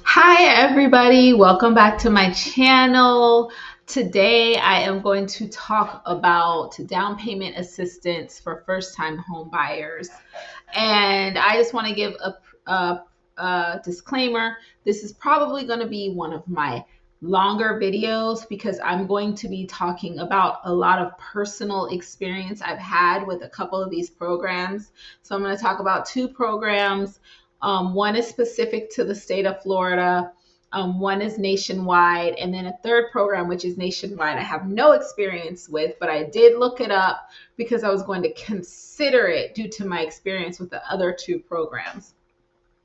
Hi everybody, welcome back to my channel. Today I am going to talk about down payment assistance for first-time home buyers. And I just want to give a disclaimer. This is probably going to be one of my longer videos because I'm going to be talking about a lot of personal experience I've had with a couple of these programs. So I'm going to talk about two programs. One is specific to the state of Florida. One is nationwide, and then a third program, which is nationwide, I have no experience with, but I did look it up because I was going to consider it due to my experience with the other two programs.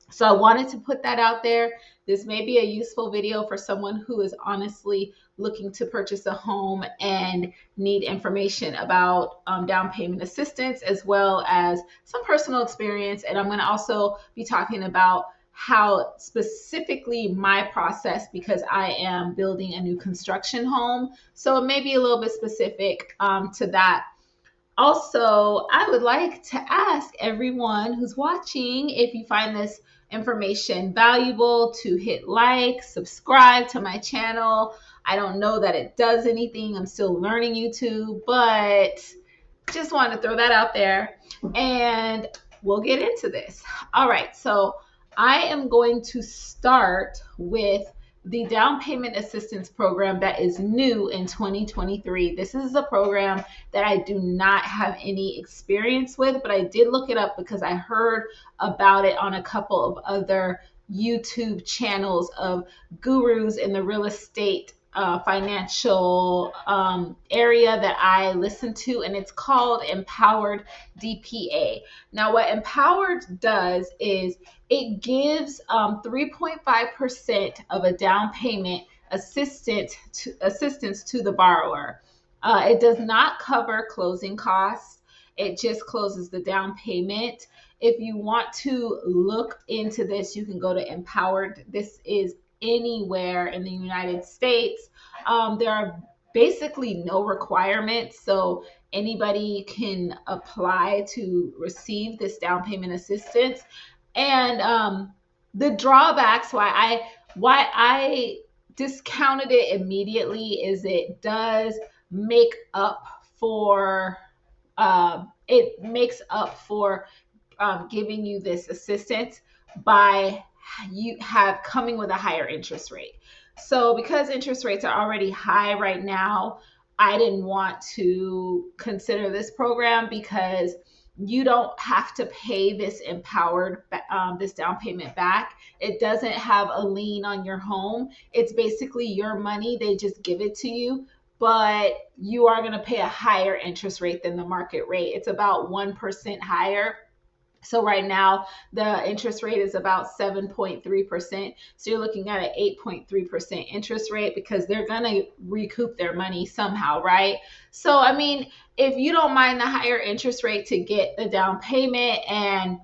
So I wanted to put that out there. This may be a useful video for someone who is honestly looking to purchase a home and need information about down payment assistance as well as some personal experience. And I'm going to also be talking about how specifically my process, because I am building a new construction home. So it may be a little bit specific to that. Also, I would like to ask everyone who's watching, if you find this information valuable, to hit like, subscribe to my channel. I don't know that it does anything. I'm still learning YouTube, but just wanted to throw that out there and we'll get into this. All right, so I am going to start with the down payment assistance program that is new in 2023. This is a program that I do not have any experience with, but I did look it up because I heard about it on a couple of other YouTube channels of gurus in the real estate financial area that I listen to, and it's called Empowered DPA. Now, what Empowered does is it gives 3.5% of a down payment assistance to the borrower. It does not cover closing costs. It just closes the down payment. If you want to look into this, you can go to Empowered. This is anywhere in the United States. There are basically no requirements, so anybody can apply to receive this down payment assistance. And the drawbacks why I discounted it immediately is it does make up for giving you this assistance by you have coming with a higher interest rate. So because interest rates are already high right now, I didn't want to consider this program because you don't have to pay this down payment back. It doesn't have a lien on your home. It's basically your money. They just give it to you, but you are going to pay a higher interest rate than the market rate. It's about 1% higher. So right now, the interest rate is about 7.3%. So you're looking at an 8.3% interest rate because they're going to recoup their money somehow, right? So, I mean, if you don't mind the higher interest rate to get the down payment and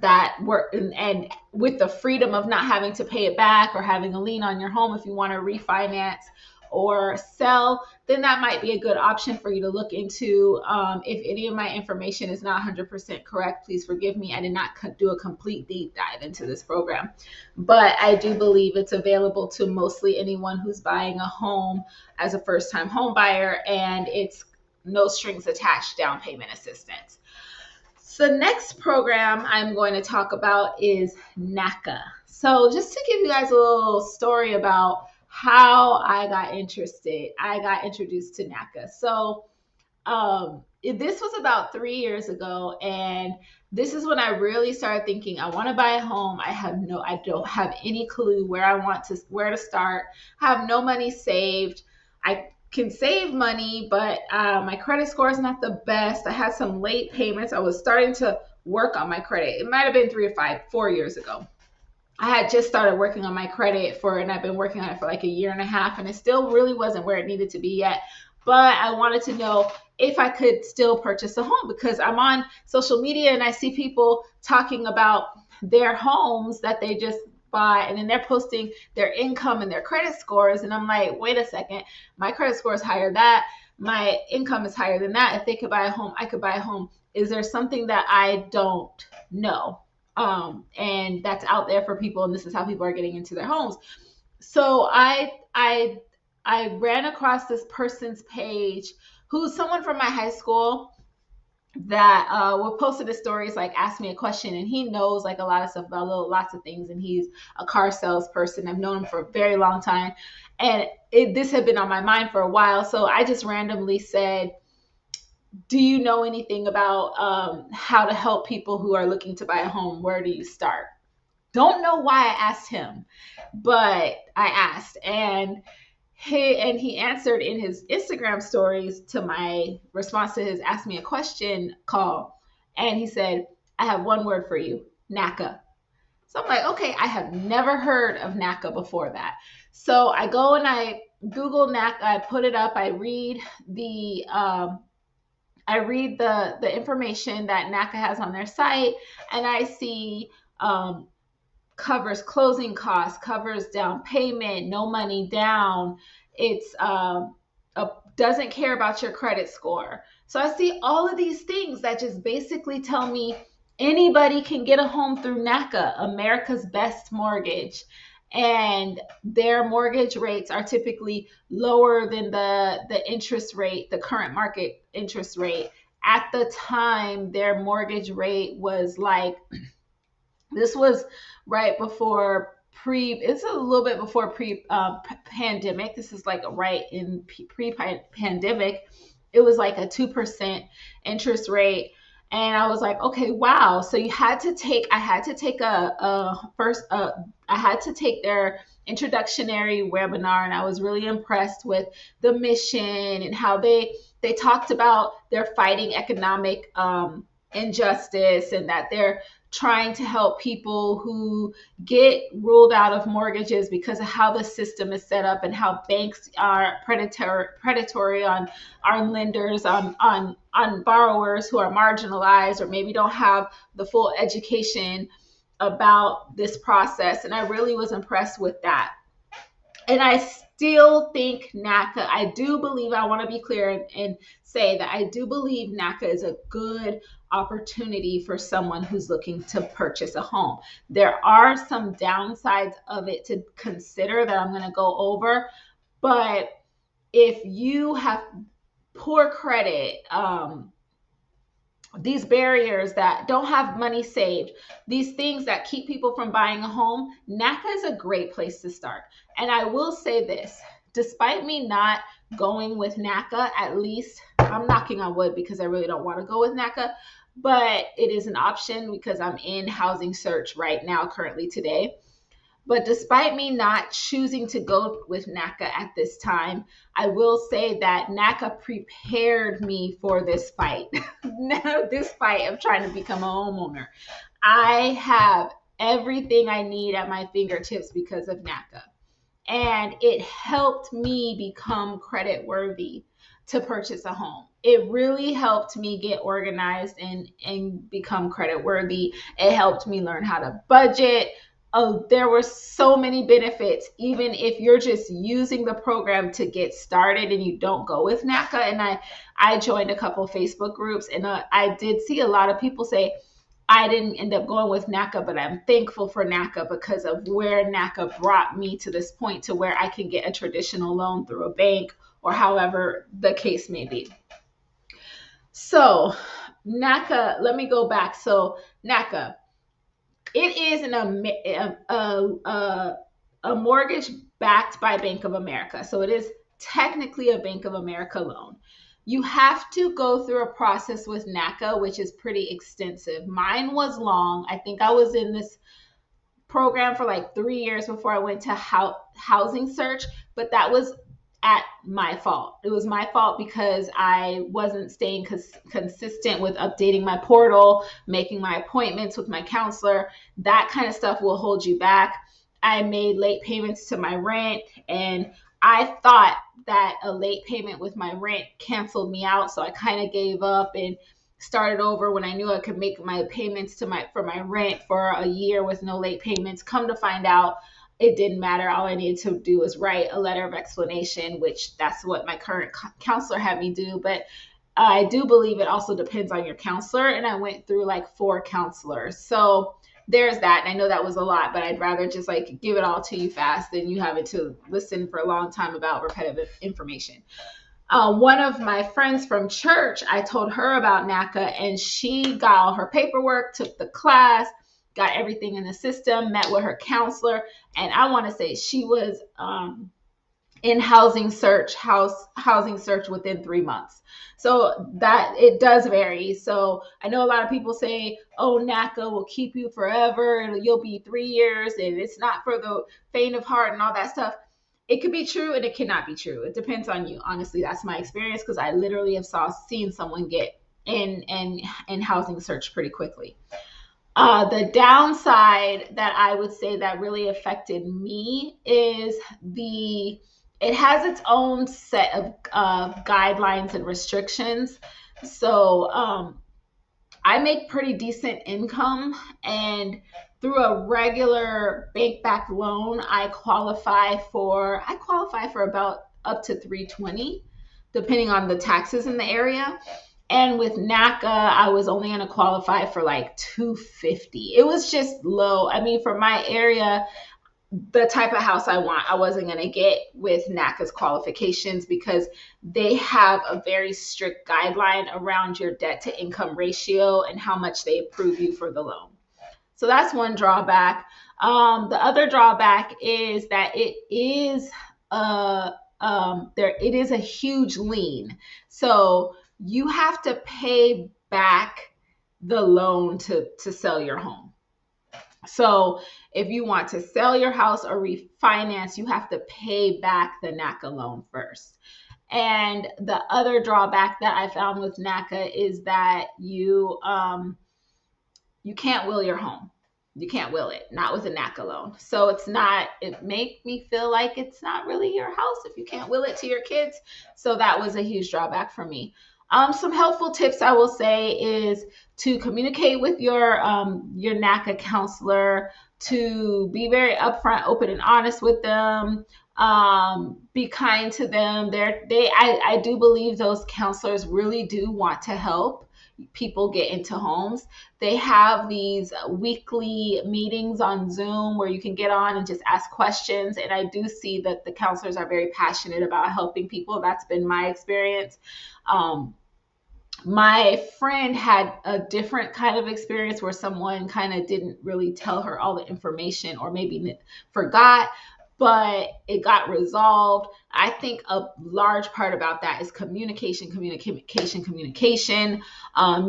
that work and with the freedom of not having to pay it back or having a lien on your home if you want to refinance or sell, then that might be a good option for you to look into. If any of my information is not 100% correct, please forgive me. I did not do a complete deep dive into this program, but I do believe it's available to mostly anyone who's buying a home as a first-time home buyer, and it's no strings attached down payment assistance. So the next program I'm going to talk about is NACA. So just to give you guys a little story about how I got introduced to NACA. So this was about 3 years ago, and this is when I really started thinking I want to buy a home. I don't have any clue where to start. I have no money saved. I can save money, but my credit score is not the best. I had some late payments. I was starting to work on my credit. It might have been 4 years ago. I had just started working on my credit and I've been working on it for like a year and a half, and it still really wasn't where it needed to be yet. But I wanted to know if I could still purchase a home because I'm on social media and I see people talking about their homes that they just buy, and then they're posting their income and their credit scores. And I'm like, wait a second, my credit score is higher than that. My income is higher than that. If they could buy a home, I could buy a home. Is there something that I don't know? And that's out there for people, and this is how people are getting into their homes. So I ran across this person's page who's someone from my high school that will posted his stories, like ask me a question, and he knows like a lot of stuff about lots of things, and he's a car salesperson. I've known him for a very long time, and this had been on my mind for a while. So I just randomly said, do you know anything about how to help people who are looking to buy a home? Where do you start? Don't know why I asked him, but I asked, and he answered in his Instagram stories to my response to his ask me a question call, and he said, I have one word for you, NACA. So I'm like, okay, I have never heard of NACA before that. So I go and I Google NACA, I put it up, I read the information that NACA has on their site, and I see covers closing costs, covers down payment, no money down. It's doesn't care about your credit score. So I see all of these things that just basically tell me anybody can get a home through NACA, America's Best Mortgage. And their mortgage rates are typically lower than the interest rate, the current market interest rate. At the time, their mortgage rate was like, this was right before it's a little bit before pandemic. This is like right in pre pandemic. It was like a 2% interest rate. And I was like, okay, wow. So I had to take I had to take their introductionary webinar, and I was really impressed with the mission and how they talked about they're fighting economic injustice, and that they're trying to help people who get ruled out of mortgages because of how the system is set up and how banks are predatory on lenders, on borrowers who are marginalized or maybe don't have the full education about this process. And I really was impressed with that. And I still think NACA, I do believe, I want to be clear and say that I do believe NACA is a good opportunity for someone who's looking to purchase a home. There are some downsides of it to consider that I'm going to go over, but if you have poor credit, these barriers that don't have money saved, these things that keep people from buying a home, NACA is a great place to start. And I will say this, despite me not going with NACA, at least I'm knocking on wood because I really don't want to go with NACA, but it is an option because I'm in housing search right now, currently today. But despite me not choosing to go with NACA at this time, I will say that NACA prepared me for this fight. This fight of trying to become a homeowner. I have everything I need at my fingertips because of NACA. And it helped me become credit worthy to purchase a home. It really helped me get organized and become credit worthy. It helped me learn how to budget. Oh, there were so many benefits, even if you're just using the program to get started and you don't go with NACA. And I joined a couple Facebook groups, and I did see a lot of people say, I didn't end up going with NACA, but I'm thankful for NACA because of where NACA brought me to this point to where I can get a traditional loan through a bank or however the case may be. So NACA, let me go back. So NACA, it is a mortgage backed by Bank of America. So it is technically a Bank of America loan. You have to go through a process with NACA, which is pretty extensive. Mine was long. I think I was in this program for like 3 years before I went to housing search, but that was at my fault. It was my fault because I wasn't staying consistent with updating my portal, making my appointments with my counselor. That kind of stuff will hold you back. I made late payments to my rent, and I thought that a late payment with my rent canceled me out. So I kind of gave up and started over when I knew I could make my payments for my rent for a year with no late payments. Come to find out, it didn't matter. All I needed to do was write a letter of explanation, which that's what my current counselor had me do. But I do believe it also depends on your counselor. And I went through like 4 counselors. So there's that. And I know that was a lot, but I'd rather just like give it all to you fast than you having to listen for a long time about repetitive information. One of my friends from church, I told her about NACA, and she got all her paperwork, took the class, got everything in the system, met with her counselor, and I want to say she was in housing search within 3 months. So that it does vary. So I know a lot of people say, oh, NACA will keep you forever and you'll be 3 years and it's not for the faint of heart and all that stuff. It could be true and it cannot be true. It depends on you. Honestly, that's my experience because I literally have seen someone get in housing search pretty quickly. The downside that I would say that really affected me is it has its own set of guidelines and restrictions. So I make pretty decent income, and through a regular bank backed loan, I qualify for about up to 320, depending on the taxes in the area. And with NACA, I was only going to qualify for like 250. It was just low. I mean, for my area, the type of house I want, I wasn't going to get with NACA's qualifications because they have a very strict guideline around your debt to income ratio and how much they approve you for the loan. So that's one drawback. The other drawback is that it is a huge lien. So you have to pay back the loan to sell your home. So if you want to sell your house or refinance, you have to pay back the NACA loan first. And the other drawback that I found with NACA is that you can't will your home. You can't will it, not with a NACA loan. So it make me feel like it's not really your house if you can't will it to your kids. So that was a huge drawback for me. Some helpful tips I will say is to communicate with your NACA counselor, to be very upfront, open, and honest with them. Be kind to them. I do believe those counselors really do want to help people get into homes. They have these weekly meetings on Zoom where you can get on and just ask questions. And I do see that the counselors are very passionate about helping people. That's been my experience. My friend had a different kind of experience where someone kind of didn't really tell her all the information or maybe forgot, but it got resolved. I think a large part about that is communication. You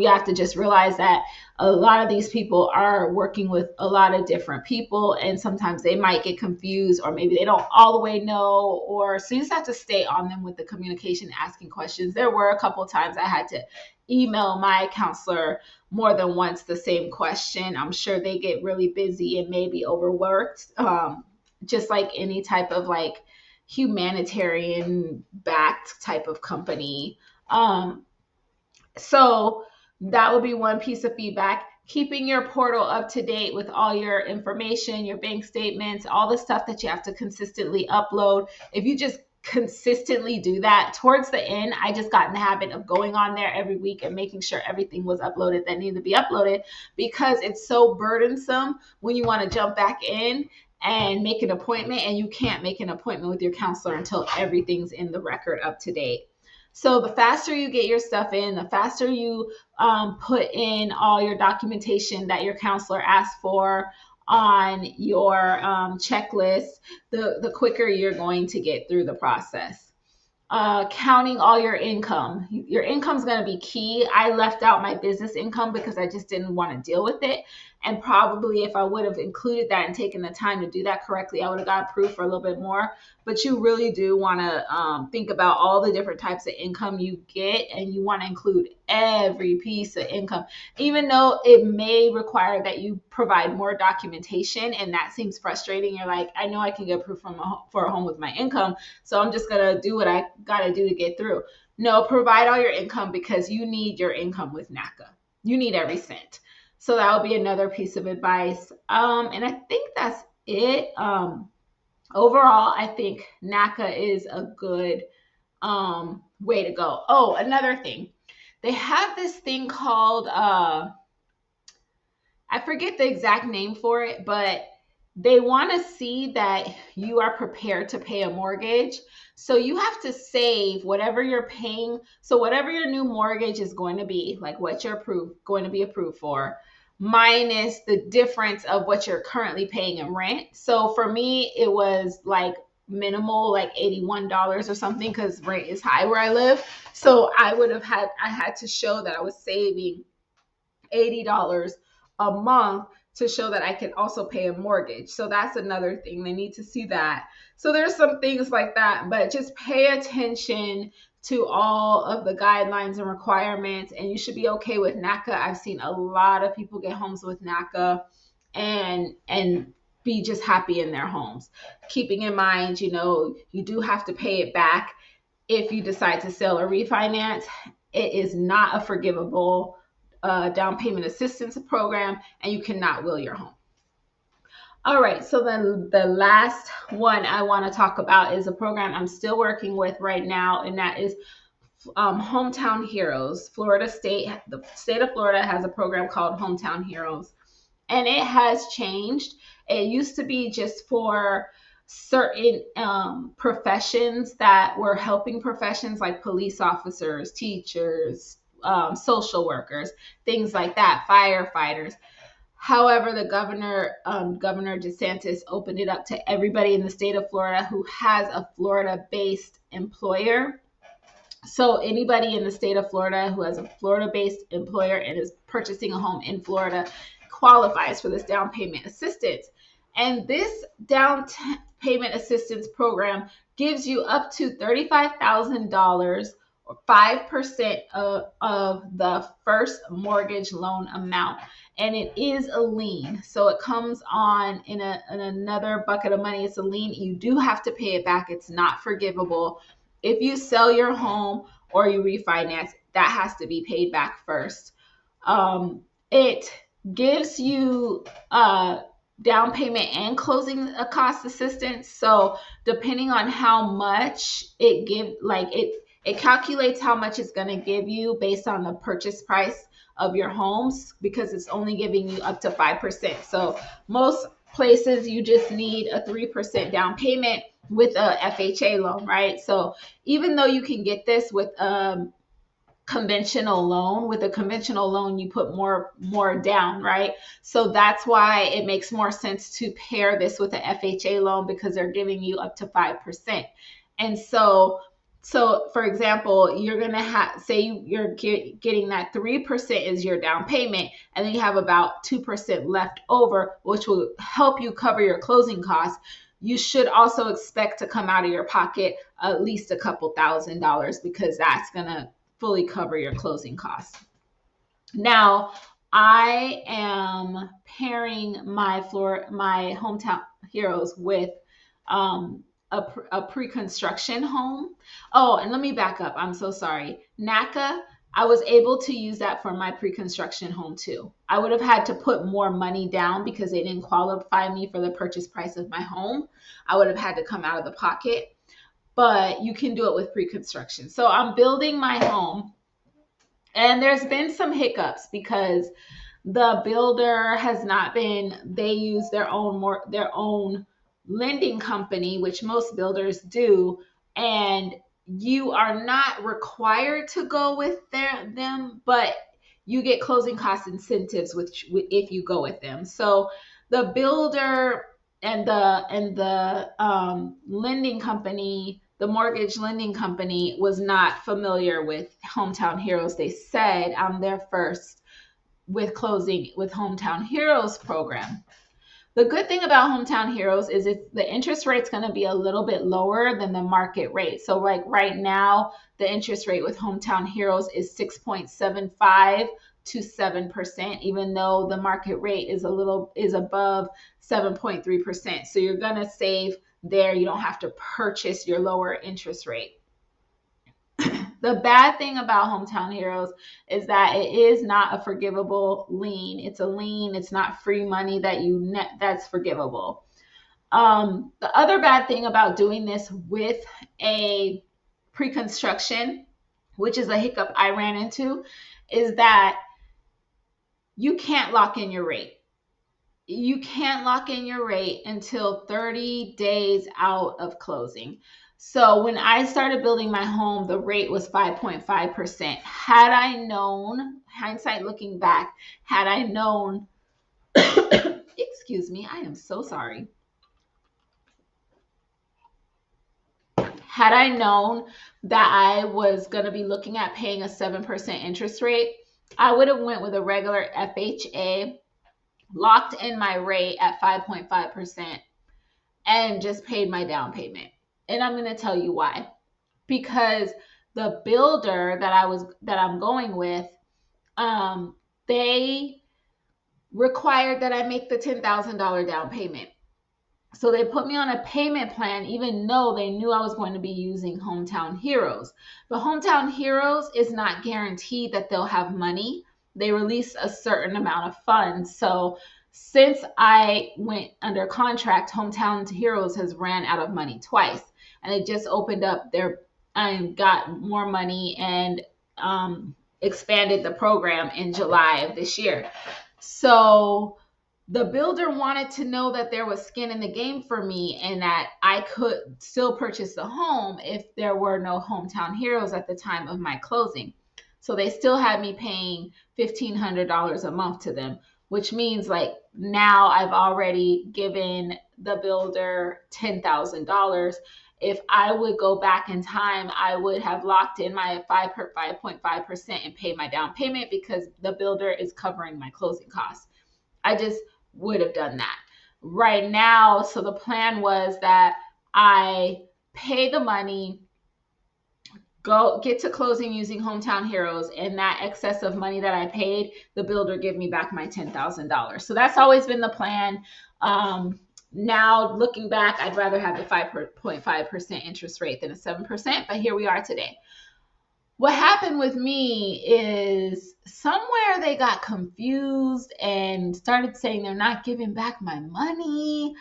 have to just realize that a lot of these people are working with a lot of different people, and sometimes they might get confused, or maybe they don't all the way know, or so you just have to stay on them with the communication, asking questions. There were a couple of times I had to email my counselor more than once the same question. I'm sure they get really busy and maybe overworked. Just like any type of like humanitarian backed type of company. So that would be one piece of feedback. Keeping your portal up to date with all your information, your bank statements, all the stuff that you have to consistently upload. If you just consistently do that, towards the end, I just got in the habit of going on there every week and making sure everything was uploaded that needed to be uploaded, because it's so burdensome when you want to jump back in and make an appointment, and you can't make an appointment with your counselor until everything's in the record up to date. So the faster you get your stuff in, the faster you put in all your documentation that your counselor asked for on your checklist, the quicker you're going to get through the process. Counting all your income. Your income is going to be key. I left out my business income because I just didn't want to deal with it. And probably if I would have included that and taken the time to do that correctly, I would have got approved for a little bit more. But you really do want to think about all the different types of income you get, and you want to include every piece of income, even though it may require that you provide more documentation. And that seems frustrating. You're like, I know I can get approved for a home with my income, so I'm just going to do what I got to do to get through. No, provide all your income, because you need your income with NACA. You need every cent. So that would be another piece of advice. And I think that's it. Overall, I think NACA is a good way to go. Oh, another thing. They have this thing called, I I forget the exact name for it, but they want to see that you are prepared to pay a mortgage. So you have to save whatever you're paying. So whatever your new mortgage is going to be, like what you're going to be approved for, minus the difference of what you're currently paying in rent. So for me, it was like minimal, like $81 or something, because rent is high where I live. So I had to show that I was saving $80 a month to show that I can also pay a mortgage. So that's another thing. They need to see that. So there's some things like that, but just pay attention to all of the guidelines and requirements, and you should be okay with NACA. I've seen a lot of people get homes with NACA and be just happy in their homes. Keeping in mind, you do have to pay it back if you decide to sell or refinance. It is not a forgivable down payment assistance program, and you cannot will your home. All right, so then the last one I want to talk about is a program I'm still working with right now, and that is Hometown Heroes. The state of Florida has a program called Hometown Heroes, and it has changed. It used to be just for certain professions that were helping professions like police officers, teachers, social workers, things like that, firefighters. However, the Governor DeSantis, opened it up to everybody in the state of Florida who has a Florida-based employer. So anybody in the state of Florida who has a Florida-based employer and is purchasing a home in Florida qualifies for this down payment assistance. And this payment assistance program gives you up to $35,000 or 5% of the first mortgage loan amount. And it is a lien. So it comes on in another bucket of money. It's a lien. You do have to pay it back. It's not forgivable. If you sell your home or you refinance, that has to be paid back first. It gives you down payment and closing cost assistance. So depending on how much it calculates how much it's going to give you based on the purchase price of your homes, because it's only giving you up to 5%. So most places you just need a 3% down payment with a FHA loan, right? So even though you can get this with conventional loan, with a conventional loan you put more down, right? So that's why it makes more sense to pair this with an FHA loan, because they're giving you up to 5%. And so for example, you're going to say you're getting that 3% is your down payment, and then you have about 2% left over, which will help you cover your closing costs. You should also expect to come out of your pocket at least a couple $1,000s, because that's going to fully cover your closing costs. Now, I am pairing my Hometown Heroes with a pre-construction home. Oh, and let me back up. I'm so sorry. NACA, I was able to use that for my pre-construction home too. I would have had to put more money down because they didn't qualify me for the purchase price of my home. I would have had to come out of the pocket, but you can do it with pre-construction. So I'm building my home, and there's been some hiccups because the builder has not been, they use their own lending company, which most builders do, and you are not required to go with them, but you get closing cost incentives if you go with them. So the builder and the lending company, the mortgage lending company, was not familiar with Hometown Heroes. They said I'm there first with closing with Hometown Heroes program. The good thing about Hometown Heroes is the interest rate's going to be a little bit lower than the market rate. So like right now, the interest rate with Hometown Heroes is 6.75 to 7%, even though the market rate is above 7.3%. So you're going to save there. You don't have to purchase your lower interest rate. The bad thing about Hometown Heroes is that it is not a forgivable lien. It's a lien. It's not free money that's forgivable. The other bad thing about doing this with a pre-construction, which is a hiccup I ran into, is that you can't lock in your rate. you can't lock in your rate until 30 days out of closing. So when I started building my home, the rate was 5.5%. Had I known, hindsight looking back, had I known, excuse me, I am so sorry. Had I known that I was going to be looking at paying a 7% interest rate, I would have went with a regular FHA, locked in my rate at 5.5%, and just paid my down payment. And I'm going to tell you why. Because the builder that I'm going with, they required that I make the $10,000 down payment. So they put me on a payment plan, even though they knew I was going to be using Hometown Heroes. But Hometown Heroes is not guaranteed that they'll have money. They release a certain amount of funds. So since I went under contract, Hometown Heroes has ran out of money twice. And they just opened up their and got more money and expanded the program in July of this year. So the builder wanted to know that there was skin in the game for me and that I could still purchase the home if there were no Hometown Heroes at the time of my closing. So they still had me paying $1,500 a month to them, which means like now I've already given the builder $10,000. If I would go back in time, I would have locked in my 5.5% and paid my down payment because the builder is covering my closing costs. I just would have done that. Right now, so the plan was that I pay the money, go get to closing using Hometown Heroes, and that excess of money that I paid, the builder give me back my $10,000. So that's always been the plan. Now looking back, I'd rather have the 5.5% interest rate than a 7%, but here we are today. What happened with me is somewhere they got confused and started saying they're not giving back my money.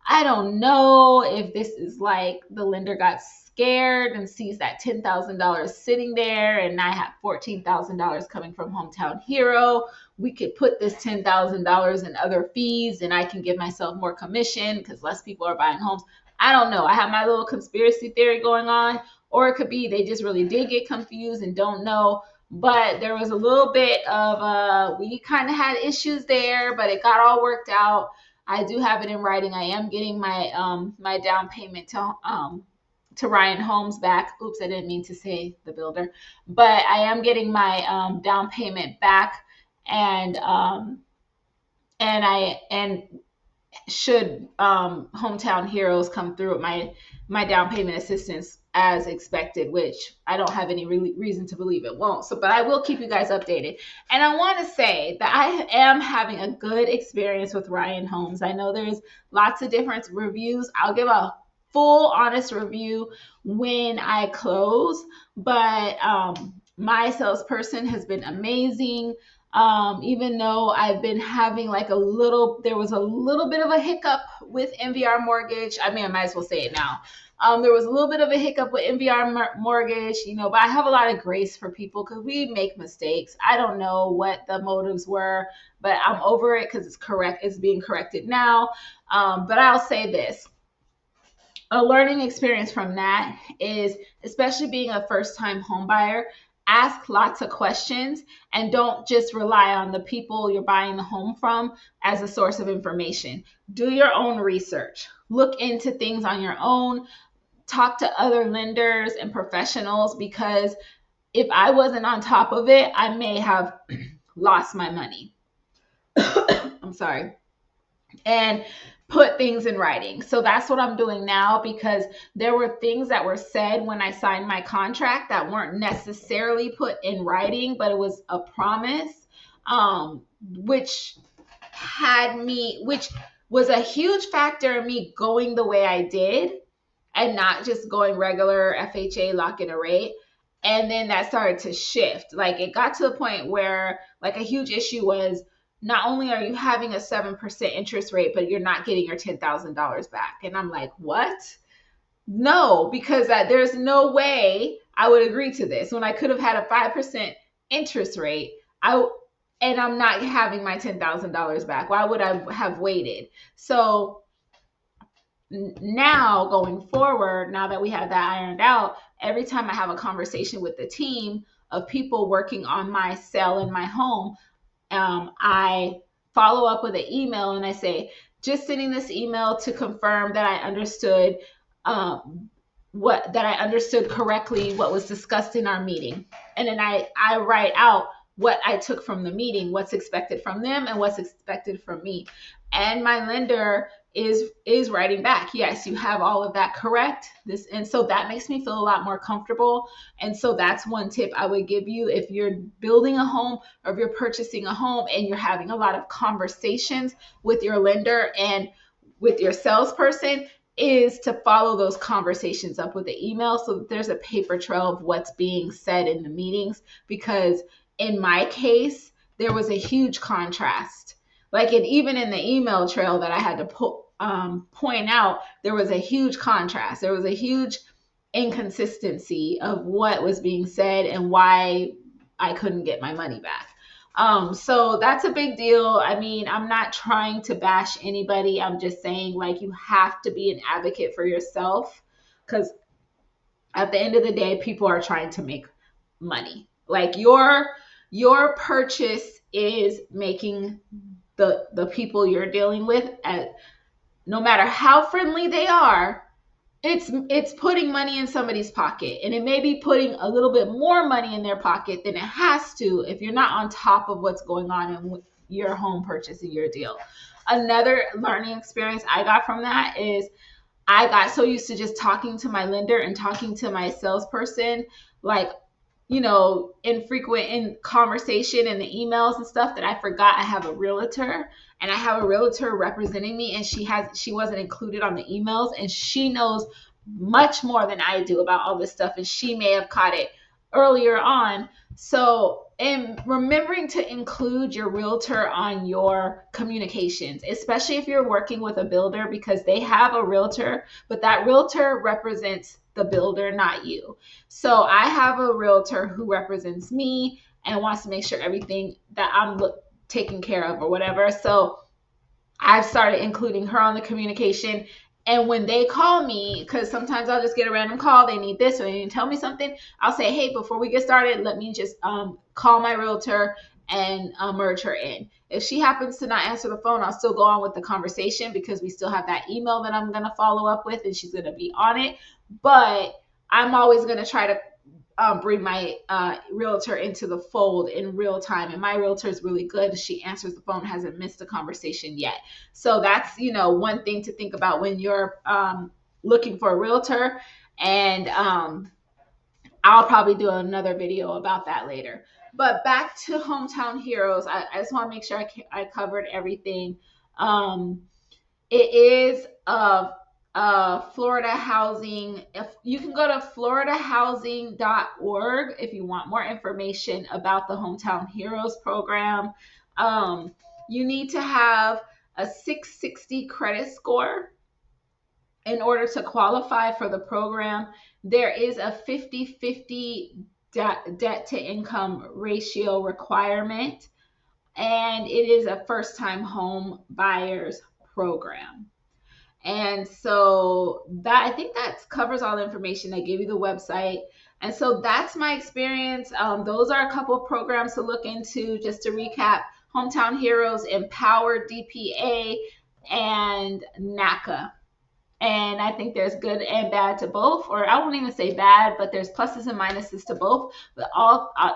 I don't know if this is like the lender got scared and sees that $10,000 sitting there and I have $14,000 coming from Hometown Hero. We could put this $10,000 in other fees and I can give myself more commission because less people are buying homes. I don't know. I have my little conspiracy theory going on. Or it could be they just really did get confused and don't know. But there was a little bit of, we kind of had issues there, but it got all worked out. I do have it in writing. I am getting my down payment to Ryan Holmes back. Oops, I didn't mean to say the builder, but I am getting my down payment back, and should Hometown Heroes come through with my down payment assistance as expected, which I don't have any reason to believe it won't. So, but I will keep you guys updated. And I want to say that I am having a good experience with Ryan Holmes. I know there's lots of different reviews. I'll give a full honest review when I close, but my salesperson has been amazing. Even though I've been having there was a little bit of a hiccup with MVR Mortgage. I mean, I might as well say it now. There was a little bit of a hiccup with MVR Mortgage, but I have a lot of grace for people because we make mistakes. I don't know what the motives were, but I'm over it because it's being corrected now. But I'll say this. A learning experience from that is, especially being a first-time home buyer, ask lots of questions and don't just rely on the people you're buying the home from as a source of information. Do your own research. Look into things on your own. Talk to other lenders and professionals, because if I wasn't on top of it, I may have lost my money. I'm sorry. And put things in writing. So that's what I'm doing now, because there were things that were said when I signed my contract that weren't necessarily put in writing, but it was a promise, which was a huge factor in me going the way I did and not just going regular FHA lock-in a rate. And then that started to shift. Like it got to the point where like a huge issue was, not only are you having a 7% interest rate, but you're not getting your $10,000 back. And I'm like, what? No, because there's no way I would agree to this when I could have had a 5% interest rate. and I'm not having my $10,000 back. Why would I have waited? So now going forward, now that we have that ironed out, every time I have a conversation with the team of people working on my sale in my home, I follow up with an email and I say, just sending this email to confirm that I understood that I understood correctly what was discussed in our meeting. And then I write out what I took from the meeting, what's expected from them and what's expected from me. And my lender is writing back, yes, you have all of that correct. This, and so that makes me feel a lot more comfortable. And so that's one tip I would give you if you're building a home or if you're purchasing a home and you're having a lot of conversations with your lender and with your salesperson, is to follow those conversations up with the email so that there's a paper trail of what's being said in the meetings. Because in my case, there was a huge contrast. Like, and even in the email trail that I had to point out, there was a huge contrast. There was a huge inconsistency of what was being said and why I couldn't get my money back. So that's a big deal. I mean, I'm not trying to bash anybody. I'm just saying, like, you have to be an advocate for yourself, because at the end of the day, people are trying to make money. Like, your purchase is making the people you're dealing with, at no matter how friendly they are, it's putting money in somebody's pocket, and it may be putting a little bit more money in their pocket than it has to if you're not on top of what's going on in your home purchase and your deal. Another learning experience I got from that is I got so used to just talking to my lender and talking to my salesperson, like, infrequent in conversation and the emails and stuff, that I forgot I have a realtor, and I have a realtor representing me, and she wasn't included on the emails, and she knows much more than I do about all this stuff, and she may have caught it earlier on. So, and remembering to include your realtor on your communications, especially if you're working with a builder, because they have a realtor, but that realtor represents the builder, not you. So I have a realtor who represents me and wants to make sure everything that I'm taking care of or whatever. So I've started including her on the communication. And when they call me, because sometimes I'll just get a random call, they need this or they need to tell me something, I'll say, hey, before we get started, let me just call my realtor and merge her in. If she happens to not answer the phone, I'll still go on with the conversation, because we still have that email that I'm going to follow up with, and she's going to be on it. But I'm always going to try to bring my realtor into the fold in real time. And my realtor is really good. She answers the phone, hasn't missed a conversation yet. So that's, one thing to think about when you're looking for a realtor. And I'll probably do another video about that later. But back to Hometown Heroes, I just want to make sure I covered everything. It is Florida housing. If you can go to floridahousing.org if you want more information about the Hometown Heroes program. You need to have a 660 credit score in order to qualify for the program. There is a 50-50 debt to income ratio requirement, and it is a first time home buyers program. And so that, I think that covers all the information. I gave you the website. And so that's my experience. Those are a couple of programs to look into. Just to recap: Hometown Heroes, Empower DPA, and NACA. And I think there's good and bad to both, or I won't even say bad, but there's pluses and minuses to both, but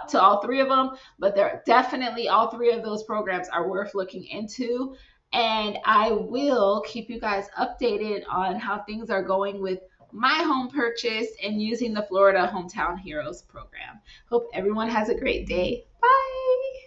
to all three of them. But they're definitely, all three of those programs are worth looking into. And I will keep you guys updated on how things are going with my home purchase and using the Florida Hometown Heroes program. Hope everyone has a great day. Bye.